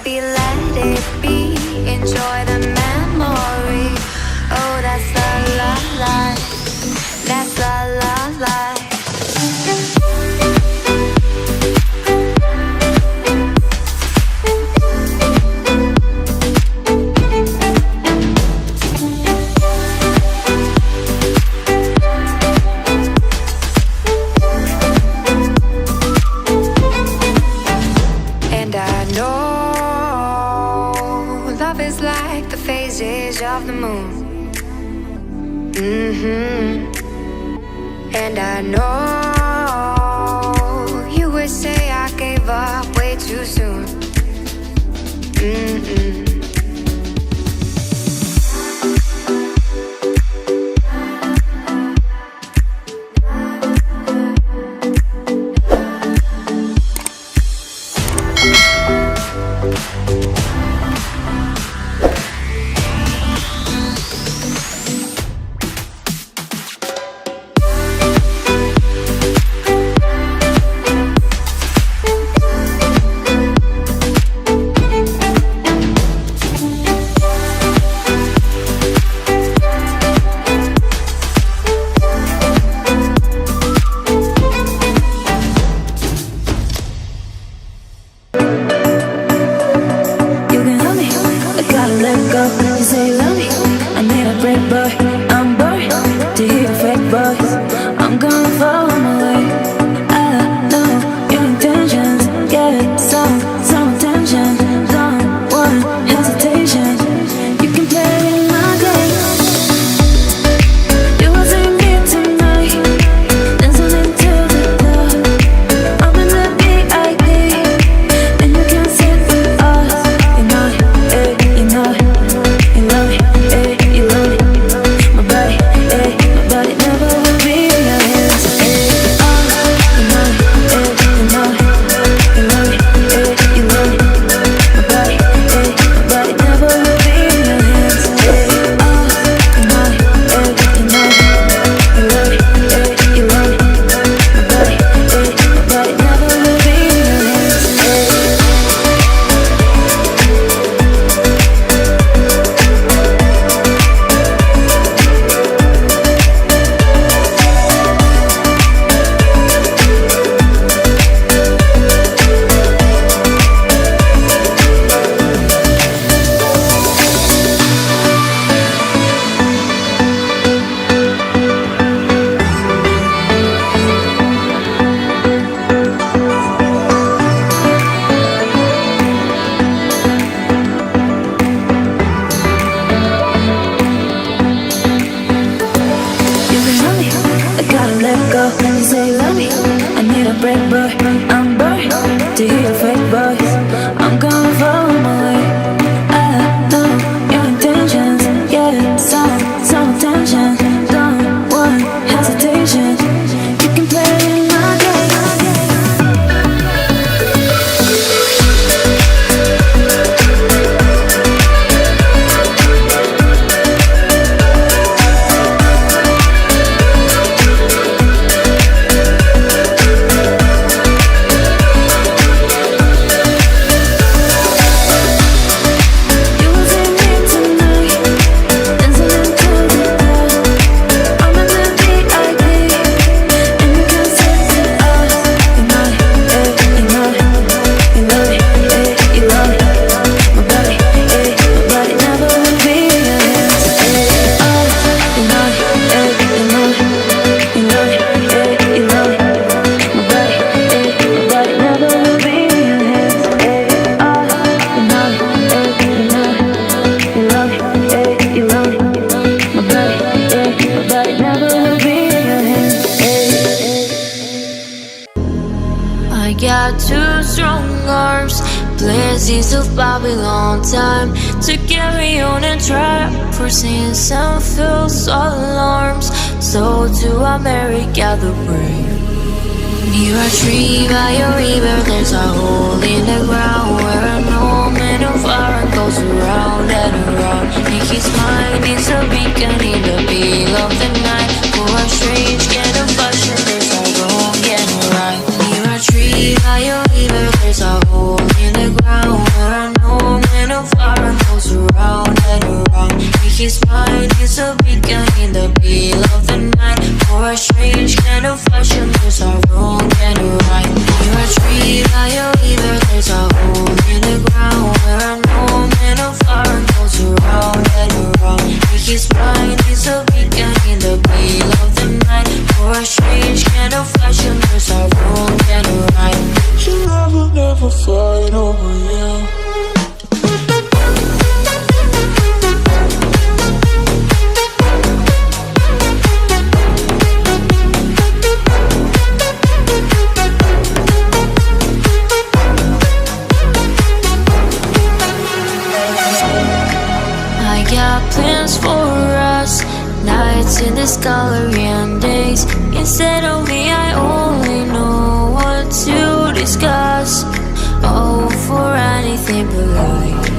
baby, let it be. Enjoy the memory. Oh, that's la la la. That's la la la. Of the moon. And I know you would say I gave up way too soon. Blessings of Babylon time to carry on and try. For sins and false alarms, so to America the brave. Near a tree by a river, there's a hole in the ground where an old man of iron goes around and around. And his mind is a beacon in the middle of the night. For a strange kind of fashion, there's a wrong and a right. Near a tree by a river, there's a hole in the ground where an old his mind is a beacon in the pale of the night. For a strange kind of fashion, there's a wrong and a right. You're a tree by a river, there's a hole in the ground where a moment of fire goes around and around. His mind is a beacon in the pale of the night. For a strange kind of fashion, there's a wrong and a right. Your love will never fight over you. Plans for us, nights in this gallery and days. Instead of me, I only know what to discuss. Oh, for anything but light.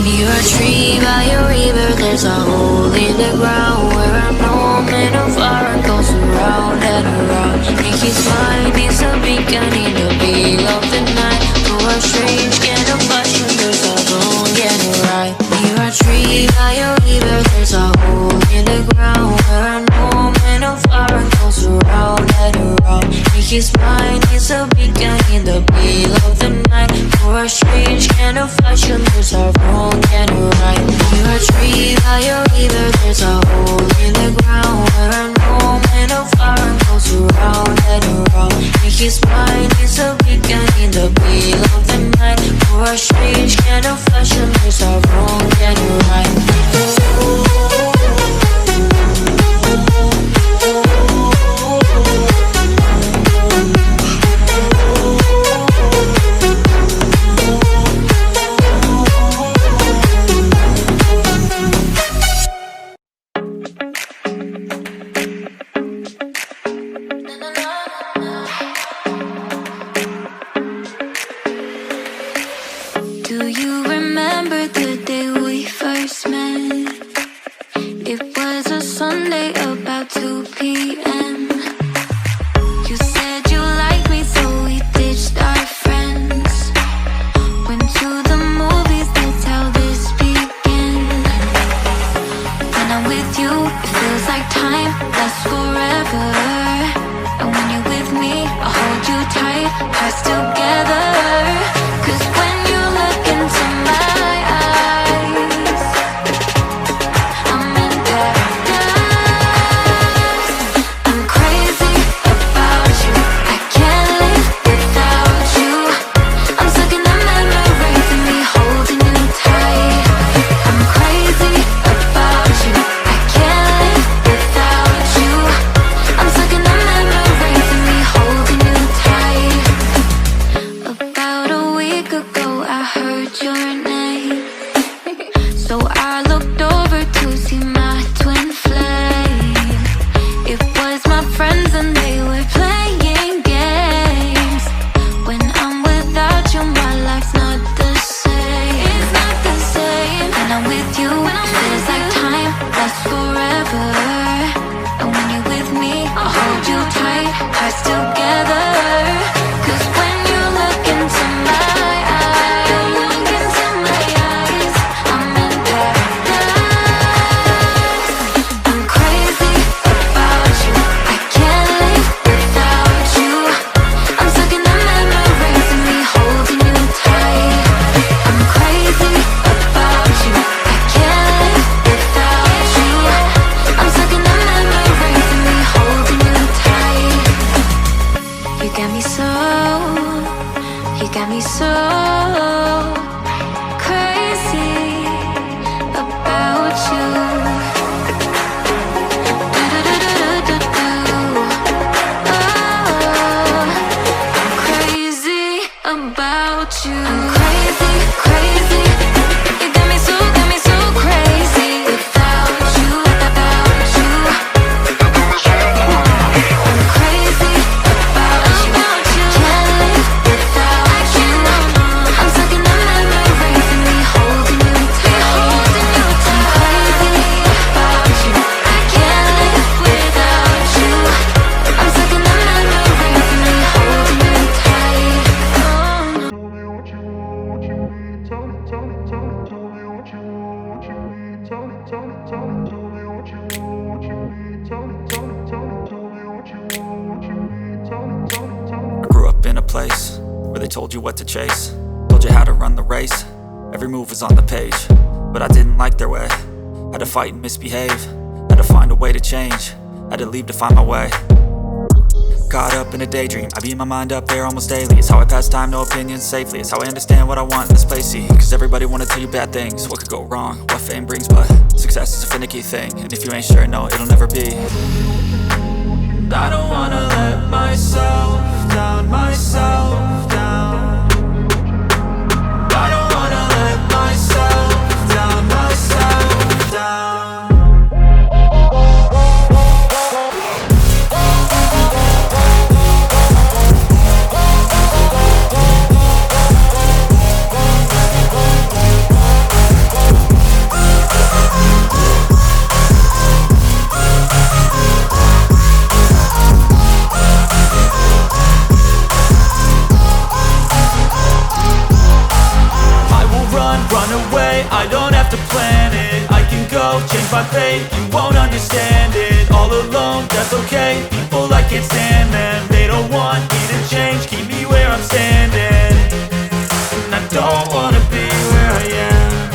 Near a tree by a river, there's a hole in the ground where a moment of fire goes around and around. And his mind is a beacon in the pale of the night. For a strange kind of fashion, there's a wrong and a right. Near a tree by a river, there's a hole in the ground where a moment of fire goes around and around. And his mind is a beacon in the pale of the night. For a strange kind of fashion, there's a wrong and a right. Near a tree by a river, there's a hole in the ground where a moment of fire goes around and around. And his mind is a beacon in the pale of the night. For a strange kind of fashion, there's a wrong and a right. Do you remember the day we first met? It was a Sunday about 2 p.m. You said you liked me, so we ditched our friends. Went to the movies, that's how this began. When I'm with you, it feels like time lasts forever. And when you're with me, I hold you tight, hearts together. 'Cause when you look into my eyes, I'm in paradise. I'm crazy about you, I can't live without you. I'm stuck in the memories of me holding you tight. I'm crazy about you, I can't live without you. I'm stuck in the memories of me holding you tight. About a week ago I heard your name, so I looked over to see my twin flame. It was my friends and they were playing games. When I'm without you, my life's not the same. It's not the same. When I'm with you, it feels like time lasts forever. And when you're with me, I hold you tight, hearts together. 'Cause when you look into my eyes, I'm in paradise. I'm crazy about you, I can't live without you. I'm stuck in the memories of me holding you tight. I'm crazy about you, I can't live without you. I'm stuck in the memories of me holding you tight. You I grew up in a place where they told you what to chase, told you how to run the race. Every move was on the page, but I didn't like their way. Had to fight and misbehave, had to find a way to change, had to leave to find my way. Caught up in a daydream, I beat my mind up there almost daily. It's how I pass time, no opinions safely. It's how I understand what I want in this place, see. Cause everybody wanna tell you bad things, what could go wrong, what fame brings. But success is a finicky thing, and if you ain't sure, no, it'll never be. I don't wanna let myself down, myself down. I don't wanna let myself down, myself down. Run away, I don't have to plan it. I can go, change my fate, you won't understand it. All alone, that's okay, people I can't stand them. They don't want me to change, keep me where I'm standing. And I don't wanna be where I am,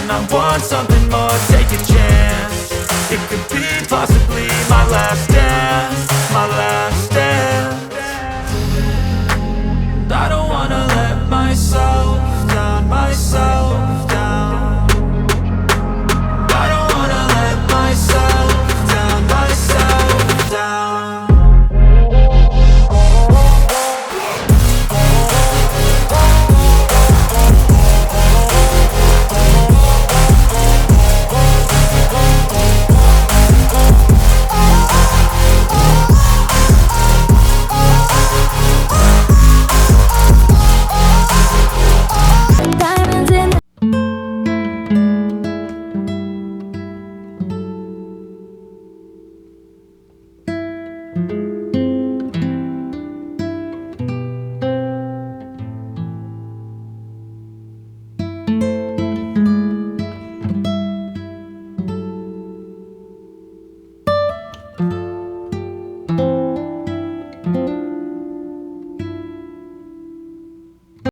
and I want something more, take a chance. It could be possibly my last dance, my last dance. I don't wanna let myself down, myself down. I don't wanna let myself down, myself down. Diamonds in the